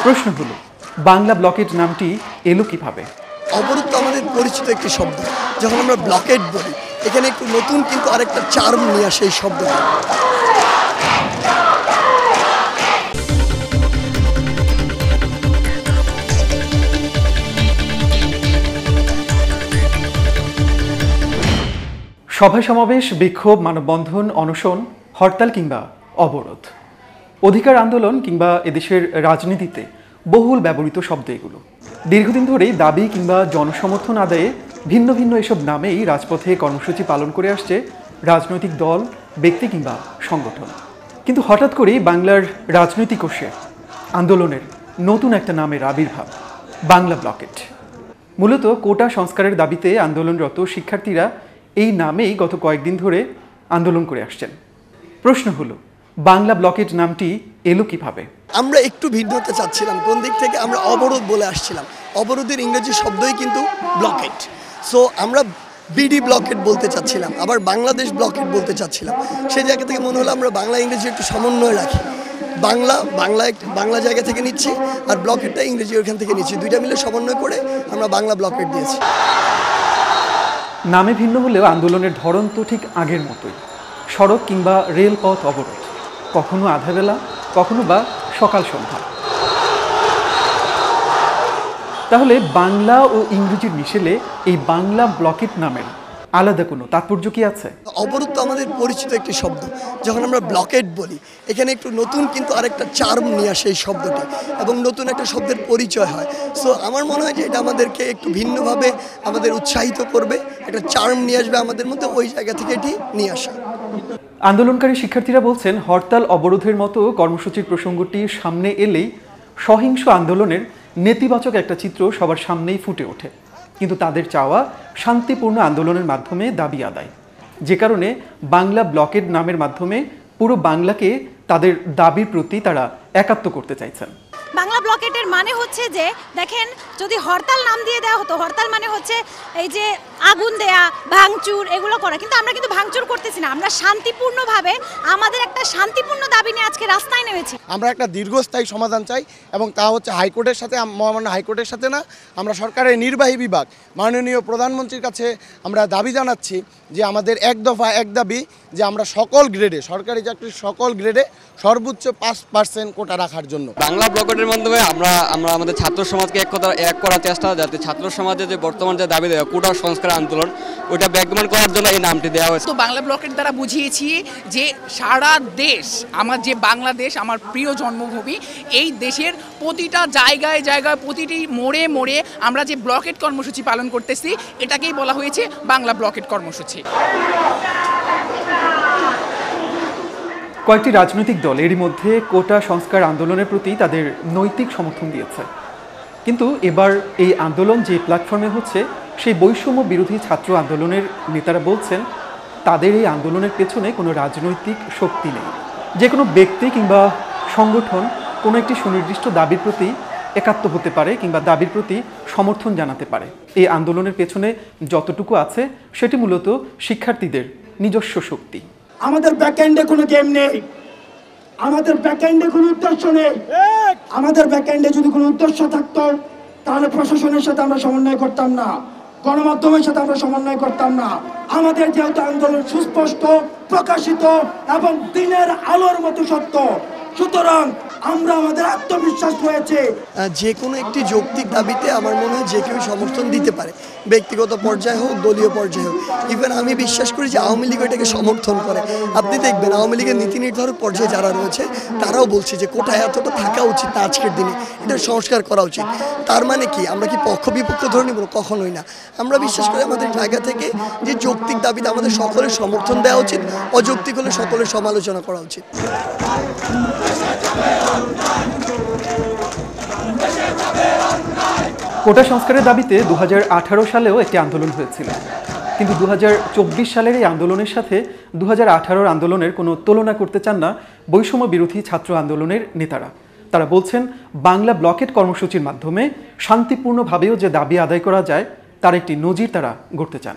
প্রশ্ন হলো বাংলা ব্লকেট নামটি এলো কিভাবে? অবরোধ তো আমাদের পরিচিত একটি শব্দ। যখন আমরা ব্লকেট বলি, এখানে একটু নতুন কিন্তু আরেকটা চার্ম নিয়ে আসে এই শব্দটা। সভা সমাবেশ, বিক্ষোভ, মানববন্ধন, অনশন, হরতাল কিংবা অবরোধ, অধিকার আন্দোলন কিংবা এদেশের রাজনীতিতে বহুল ব্যবহৃত শব্দ এগুলো। দীর্ঘদিন ধরেই দাবি কিংবা জনসমর্থন আদায়ে ভিন্ন ভিন্ন এসব নামেই রাজপথে কর্মসূচি পালন করে আসছে রাজনৈতিক দল, ব্যক্তি কিংবা সংগঠন। কিন্তু হঠাৎ করেই বাংলার রাজনৈতিক কোষে আন্দোলনের নতুন একটা নামের আবির্ভাব, বাংলা ব্লকেট। মূলত কোটা সংস্কারের দাবিতে আন্দোলনরত শিক্ষার্থীরা এই নামেই গত কয়েকদিন ধরে আন্দোলন করে আসছেন। প্রশ্ন হলো বাংলা ব্লকেট নামটি এলো কিভাবে? আমরা একটু ভিন্ন হতে চাচ্ছিলাম। কোন দিক থেকে? আমরা অবরোধ বলে আসছিলাম। অবরোধের ইংরেজি শব্দই কিন্তু ব্লকেট। সো আমরা বিডি ব্লকেট বলতে চাচ্ছিলাম, আবার বাংলাদেশ ব্লকেট বলতে চাচ্ছিলাম। সেই জায়গা থেকে মনে হলো আমরা বাংলা ইংরেজি একটু সমন্বয় রাখি। বাংলা জায়গা থেকে নিচ্ছি, আর ব্লকেটটা ইংরেজি ওখান থেকে নিচ্ছি, দুইটা মিলে সমন্বয় করে আমরা বাংলা ব্লকেট দিয়েছি। নামে ভিন্ন হলেও আন্দোলনের ধরন তো ঠিক আগের মতোই। সড়ক কিংবা রেলপথ অবরোধ, কখনো আধাবেলা, কখনো বা সকাল সন্ধ্যা। তাহলে বাংলা ও ইংরেজির মিশেলে এই বাংলা ব্লকেট নামের আলাদা কোনো তাৎপর্য কি আছে? অবরোধ তো আমাদের পরিচিত একটি শব্দ। যখন আমরা ব্লকেট বলি, এখানে একটু নতুন কিন্তু আরেকটা চার্ম নিয়ে আসে এই শব্দটি, এবং নতুন একটা শব্দের পরিচয় হয়। সো আমার মনে হয় যে এটা আমাদেরকে একটু ভিন্নভাবে আমাদের উৎসাহিত করবে, একটা চার্ম নিয়ে আসবে আমাদের মধ্যে, ওই জায়গা থেকে এটি নিয়ে আসা। আন্দোলনকারী শিক্ষার্থীরা বলছেন, হরতাল অবরোধের মতো কর্মসূচির প্রসঙ্গটি সামনে এলেই সহিংস আন্দোলনের নেতিবাচক একটা চিত্র সবার সামনেই ফুটে ওঠে। কিন্তু তাদের চাওয়া শান্তিপূর্ণ আন্দোলনের মাধ্যমে দাবি আদায়, যে কারণে বাংলা ব্লকেট নামের মাধ্যমে পুরো বাংলাকে তাদের দাবির প্রতি তারা একাত্ম করতে চাইছেন। বাংলা ব্লকেটের মানে হচ্ছে যে, দেখেন, যদি হরতাল নাম দিয়ে দেওয়া হতো, হরতাল মানে হচ্ছে এই যে আগুন দেয়া, ভাঙচুর, এগুলো করা। কিন্তু আমরা কিন্তু ভাঙচুর করতেছি না, আমরা শান্তিপূর্ণভাবে আমাদের একটা শান্তিপূর্ণ দাবি নিয়ে আজকে রাস্তায় নেমেছি। আমরা একটা দীর্ঘস্থায়ী সমাধান চাই, এবং তা হচ্ছে হাইকোর্টের সাথে, মহামান্য হাইকোর্টের সাথে না, আমরা সরকারের নির্বাহী বিভাগ মাননীয় প্রধানমন্ত্রীর কাছে আমরা দাবি জানাচ্ছি যে আমাদের এক দফা এক দাবি, যে আমরা সকল গ্রেডে, সরকারি চাকরির সকল গ্রেডে সর্বোচ্চ 5% কোটা রাখার জন্য। বাংলা ব্লকেটের মাধ্যমে আমরা আমাদের ছাত্র সমাজকে এক করার চেষ্টা, যাতে ছাত্র সমাজে যে বর্তমান যে দাবি দেওয়া কোটা সংস্কার আন্দোলন, ওইটা ব্যাকগ্রাউন্ড করার জন্য এই নামটি দেওয়া হয়েছে। তো বাংলা ব্লকেট দ্বারা বুঝিয়েছি যে সারা দেশ, আমার যে বাংলাদেশ, আমার প্রিয় জন্মভূমি, এই দেশের প্রতিটা জায়গায় জায়গায়, প্রতিটি মোড়ে মোড়ে আমরা যে ব্লকেট কর্মসূচি পালন করতেছি, এটাকেই বলা হয়েছে বাংলা ব্লকেট কর্মসূচি। কয়েকটি রাজনৈতিক দল এরই মধ্যে কোটা সংস্কার আন্দোলনের প্রতি তাদের নৈতিক সমর্থন দিয়েছে। কিন্তু এবার এই আন্দোলন যে প্ল্যাটফর্মে হচ্ছে, সেই বৈষম্য বিরোধী ছাত্র আন্দোলনের নেতারা বলছেন তাদের এই আন্দোলনের পেছনে কোনো রাজনৈতিক শক্তি নেই। যে কোনো ব্যক্তি কিংবা সংগঠন কোনো একটি সুনির্দিষ্ট দাবির প্রতি একাত্ম হতে পারে কিংবা দাবির প্রতি সমর্থন জানাতে পারে। এই আন্দোলনের পেছনে যতটুকু আছে সেটি মূলত শিক্ষার্থীদের নিজস্ব শক্তি। আমাদের ব্যাকএন্ডে কোনো গেম নেই, আমাদের ব্যাকএন্ডে কোনো উদ্দেশ্য নেই। আমাদের ব্যাকএন্ডে যদি কোনো উদ্দেশ্য থাকতো, তাহলে প্রশাসনের সাথে আমরা সমন্বয় করতাম না, গণমাধ্যমের সাথে আমরা সমন্বয় করতাম না। আমাদের যেহেতু আন্দোলন সুস্পষ্ট, প্রকাশিত এবং দিনের আলোর মতো সত্য, সুতরাং আমরা আমাদের আত্মবিশ্বাস রয়েছে। যে কোনো একটি যৌক্তিক দাবিতে আমার মনে হয় যে কেউ সমর্থন দিতে পারে, ব্যক্তিগত পর্যায়ে হোক, দলীয় পর্যায়ে হোক। ইভেন আমি বিশ্বাস করি যে আওয়ামী লীগ এটাকে সমর্থন করে। আপনি দেখবেন আওয়ামী লীগের নীতি নির্ধারক পর্যায়ে যারা রয়েছে, তারাও বলছে যে কোটায় এতটা থাকা উচিত না, আজকের দিনে এটা সংস্কার করা উচিত। তার মানে কি আমরা কি পক্ষ বিপক্ষ ধরে নিব? কখনোই না। আমরা বিশ্বাস করি আমাদের জায়গা থেকে যে যৌক্তিক দাবিতে আমাদের সকলের সমর্থন দেওয়া উচিত, অযৌক্তিক হলে সকলের সমালোচনা করা উচিত। কোটা সংস্কারের দাবিতে 2018 সালেও একটি আন্দোলন হয়েছিল, কিন্তু 2024 সালের এই আন্দোলনের সাথে 2018 আন্দোলনের কোনো তুলনা করতে চান না বৈষম্য বিরোধী ছাত্র আন্দোলনের নেতারা। তারা বলছেন বাংলা ব্লকেট কর্মসূচির মাধ্যমে শান্তিপূর্ণভাবেও যে দাবি আদায় করা যায়, তার একটি নজির তারা গড়তে চান।